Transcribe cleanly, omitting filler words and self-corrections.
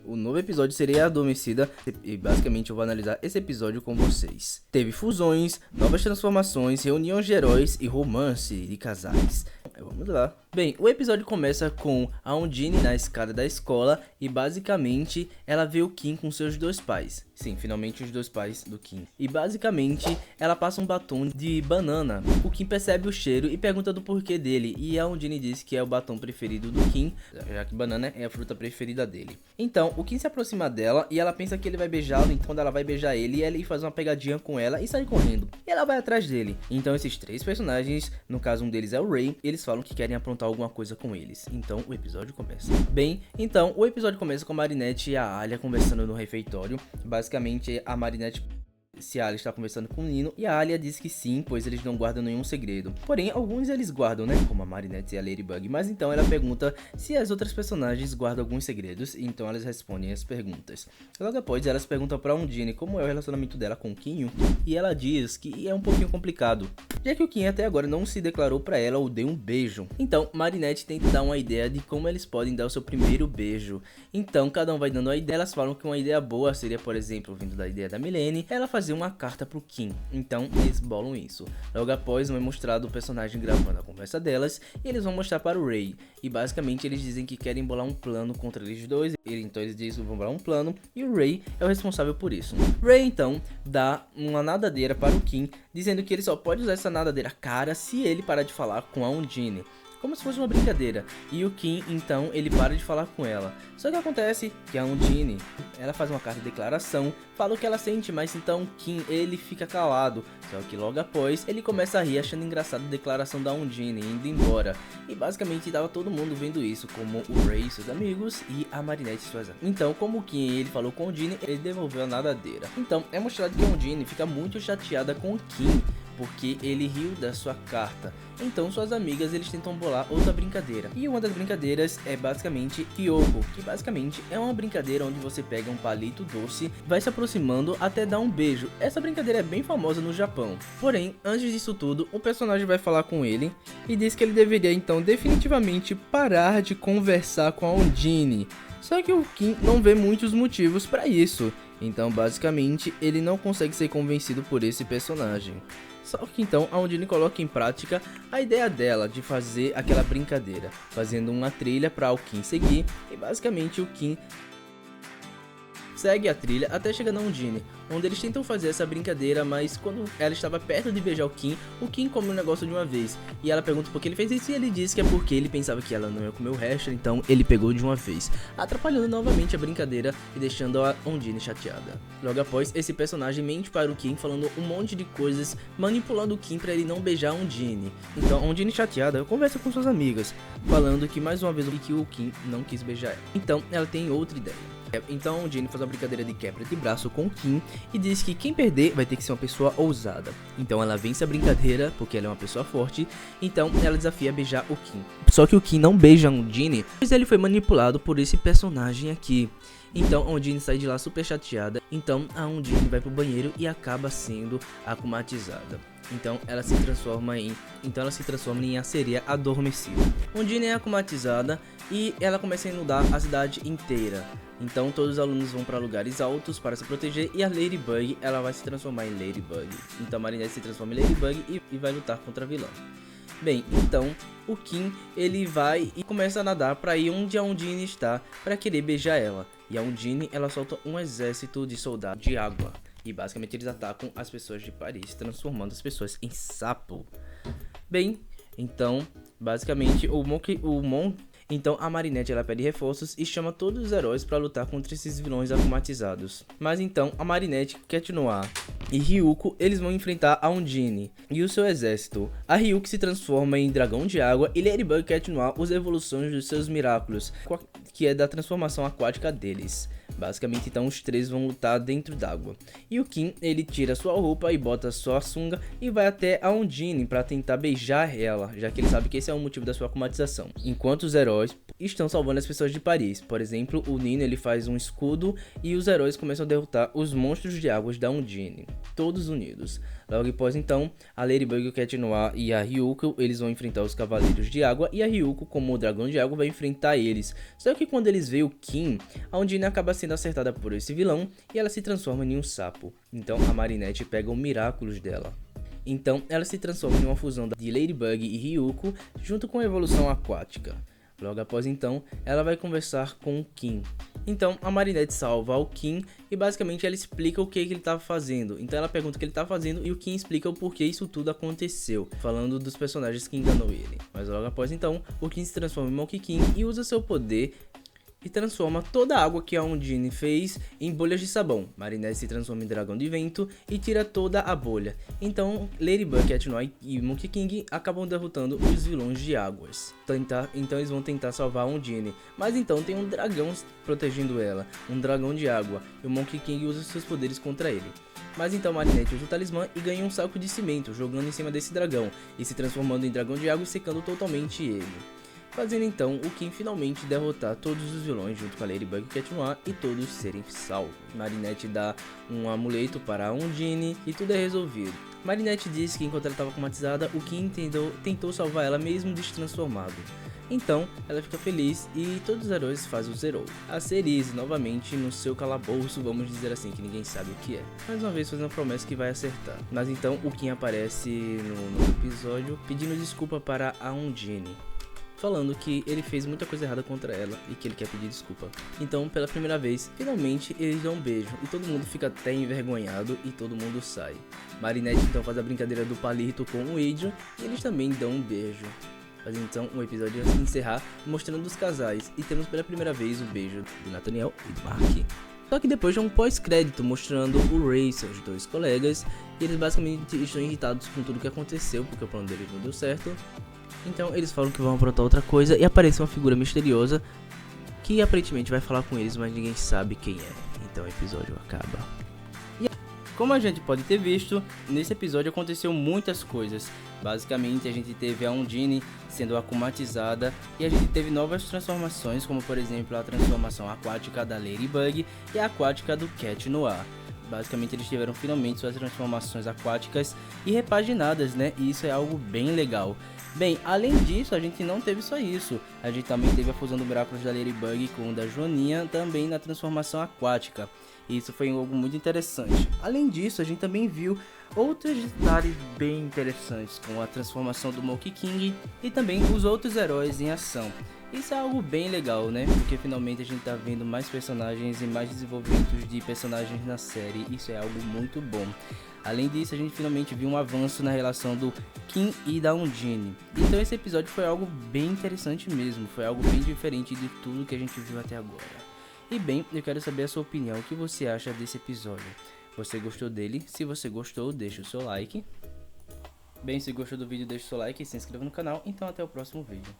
o novo episódio seria Adormecida e basicamente eu vou analisar esse episódio com vocês. Teve fusões, novas transformações, reuniões de heróis e romance de casais. Vamos lá. Bem, o episódio começa com a Undine na escada da escola e basicamente ela vê o Kim com seus dois pais. Sim, finalmente os dois pais do Kim. E basicamente ela passa um batom de banana. O Kim percebe o cheiro e pergunta do porquê dele. E a Undine diz que é o batom preferido do Kim, já que banana é a fruta preferida dele. Então o Kim se aproxima dela e ela pensa que ele vai beijá-lo. Então quando ela vai beijar ele faz uma pegadinha com ela e sai correndo. E ela vai atrás dele. Então esses três personagens, no caso um deles é o Ray, eles falam que querem aprontar alguma coisa com eles. Então o episódio começa. Bem, então o episódio começa com a Marinette e a Alia conversando no refeitório. Basicamente a Marinette se a Alia está conversando com o Nino e a Alia diz que sim, pois eles não guardam nenhum segredo. Porém, alguns eles guardam, né? Como a Marinette e a Ladybug. Mas então ela pergunta se as outras personagens guardam alguns segredos. E então elas respondem as perguntas. Logo após, elas perguntam pra Undine como é o relacionamento dela com o Kim. E ela diz que é um pouquinho complicado, já que o Kim até agora não se declarou pra ela ou deu um beijo. Então, Marinette tenta dar uma ideia de como eles podem dar o seu primeiro beijo. Então, cada um vai dando a ideia. Elas falam que uma ideia boa seria, por exemplo, vindo da ideia da Milene, ela fazer uma carta pro Kim. Então eles bolam isso. Logo após, é mostrado o personagem gravando a conversa delas e eles vão mostrar para o Ray. E basicamente eles dizem que querem bolar um plano contra eles dois. Então eles dizem que vão bolar um plano e o Ray é o responsável por isso. Ray então dá uma nadadeira para o Kim, dizendo que ele só pode usar essa nadadeira cara se ele parar de falar com a Undine, como se fosse uma brincadeira. E o Kim, então, ele para de falar com ela. Só que acontece que a Undine, ela faz uma carta de declaração, fala o que ela sente, mas então Kim, ele fica calado. Só que logo após, ele começa a rir, achando engraçado a declaração da Undine, indo embora. E basicamente tava todo mundo vendo isso, como o Ray e seus amigos e a Marinette e suas amigas. Então, como o Kim, ele falou com a Undine, ele devolveu a nadadeira. Então, é mostrado que a Undine fica muito chateada com o Kim, porque ele riu da sua carta. Então suas amigas eles tentam bolar outra brincadeira. E uma das brincadeiras é basicamente Kyoko, que basicamente é uma brincadeira onde você pega um palito doce, vai se aproximando até dar um beijo. Essa brincadeira é bem famosa no Japão. Porém, antes disso tudo, o personagem vai falar com ele e diz que ele deveria então definitivamente parar de conversar com a Undine. Só que o Kim não vê muitos motivos para isso. Então basicamente ele não consegue ser convencido por esse personagem. Só que então a Undine coloca em prática a ideia dela de fazer aquela brincadeira, fazendo uma trilha para o Kim seguir, e basicamente o Kim segue a trilha até chegar na Undine, onde eles tentam fazer essa brincadeira, mas quando ela estava perto de beijar o Kim come o negócio de uma vez. E ela pergunta por que ele fez isso e ele diz que é porque ele pensava que ela não ia comer o resto, então ele pegou de uma vez, atrapalhando novamente a brincadeira e deixando a Undine chateada. Logo após, esse personagem mente para o Kim falando um monte de coisas, manipulando o Kim para ele não beijar a Undine. Então a Undine chateada conversa com suas amigas, falando que mais uma vez o Kim não quis beijar ela. Então ela tem outra ideia. Então a Undine faz uma brincadeira de quebra de braço com o Kim e diz que quem perder vai ter que ser uma pessoa ousada. Então ela vence a brincadeira porque ela é uma pessoa forte, então ela desafia a beijar o Kim. Só que o Kim não beija a Undine, pois ele foi manipulado por esse personagem aqui. Então a Undine sai de lá super chateada, então a Undine vai pro banheiro e acaba sendo akumatizada. Então ela se transforma em a sereia adormecida. Undine é akumatizada e ela começa a inundar a cidade inteira. Então todos os alunos vão para lugares altos para se proteger e a Ladybug ela vai se transformar em Ladybug. Então a Marinette se transforma em Ladybug e vai lutar contra a vilã. Bem, então o Kim ele vai e começa a nadar para ir onde a Undine está para querer beijar ela. E a Undine ela solta um exército de soldados de água. E basicamente eles atacam as pessoas de Paris, transformando as pessoas em sapo. Bem, então basicamente então a Marinette ela pede reforços e chama todos os heróis para lutar contra esses vilões akumatizados. Mas então a Marinette, Ketnoa e Ryuko eles vão enfrentar a Undine e o seu exército. A Ryuko se transforma em dragão de água e Ladybug e Ketnoa usa evoluções dos seus Miraculous, que é da transformação aquática deles. Basicamente então os três vão lutar dentro d'água. E o Kim ele tira sua roupa e bota sua sunga e vai até a Undine para tentar beijar ela, já que ele sabe que esse é o motivo da sua akumatização. Enquanto os heróis estão salvando as pessoas de Paris. Por exemplo, o Nino ele faz um escudo e os heróis começam a derrotar os monstros de águas da Undine, todos unidos. Logo após então, a Ladybug, o Cat Noir e a Ryuko, eles vão enfrentar os Cavaleiros de Água e a Ryuko, como o Dragão de Água, vai enfrentar eles. Só que quando eles veem o Kim, a Undine acaba sendo acertada por esse vilão e ela se transforma em um sapo. Então a Marinette pega o Miraculous dela. Então ela se transforma em uma fusão de Ladybug e Ryuko junto com a evolução aquática. Logo após então, ela vai conversar com o Kim. Então a Marinette salva o Kim e basicamente ela explica o que ele estava fazendo. Então ela pergunta o que ele estava fazendo e o Kim explica o porquê isso tudo aconteceu, falando dos personagens que enganou ele. Mas logo após então, o Kim se transforma em Monkey King e usa seu poder e transforma toda a água que a Undine fez em bolhas de sabão. Marinette se transforma em dragão de vento e tira toda a bolha. Então Ladybug, Cat Noir e Monkey King acabam derrotando os vilões de águas. Então eles vão tentar salvar a Undine. Mas então tem um dragão protegendo ela, um dragão de água, e o Monkey King usa seus poderes contra ele. Mas então Marinette usa o talismã e ganha um saco de cimento, jogando em cima desse dragão, e se transformando em dragão de água e secando totalmente ele. Fazendo então o Kim finalmente derrotar todos os vilões junto com a Ladybug e o Cat Noir e todos serem salvos. Marinette dá um amuleto para a Undine e tudo é resolvido. Marinette disse que enquanto ela estava comatizada, o Kim tentou salvar ela mesmo destransformado. Então ela fica feliz e todos os heróis fazem o zero. A Cerise novamente no seu calabouço, vamos dizer assim, que ninguém sabe o que é. Mais uma vez fazendo uma promessa que vai acertar. Mas então o Kim aparece no episódio pedindo desculpa para a Undine, falando que ele fez muita coisa errada contra ela e que ele quer pedir desculpa. Então, pela primeira vez, finalmente eles dão um beijo e todo mundo fica até envergonhado e todo mundo sai. Marinette então faz a brincadeira do palito com o Adrian e eles também dão um beijo. Mas então o episódio vai se encerrar mostrando os casais e temos pela primeira vez o beijo do Nathaniel e do Mark. Só que depois de um pós-crédito mostrando o Ray e seus dois colegas, e eles basicamente estão irritados com tudo que aconteceu porque o plano deles não deu certo. Então eles falam que vão aprontar outra coisa e aparece uma figura misteriosa que aparentemente vai falar com eles, mas ninguém sabe quem é. Então o episódio acaba. E como a gente pode ter visto, nesse episódio aconteceu muitas coisas. Basicamente a gente teve a Undine sendo akumatizada e a gente teve novas transformações, como por exemplo a transformação aquática da Ladybug e a aquática do Cat Noir. Basicamente eles tiveram finalmente suas transformações aquáticas e repaginadas, né? E isso é algo bem legal. Bem, além disso, a gente não teve só isso. A gente também teve a fusão do Miraculous da Ladybug com o da Joaninha, também na transformação aquática. E isso foi algo muito interessante. Além disso, a gente também viu outros detalhes bem interessantes, com a transformação do Monkey King e também os outros heróis em ação. Isso é algo bem legal, né? Porque finalmente a gente tá vendo mais personagens e mais desenvolvimentos de personagens na série. Isso é algo muito bom. Além disso, a gente finalmente viu um avanço na relação do Kim e da Undine. Então esse episódio foi algo bem interessante mesmo. Foi algo bem diferente de tudo que a gente viu até agora. E bem, eu quero saber a sua opinião. O que você acha desse episódio? Você gostou dele? Se você gostou, deixa o seu like. Bem, se gostou do vídeo, deixa o seu like e se inscreva no canal. Então até o próximo vídeo.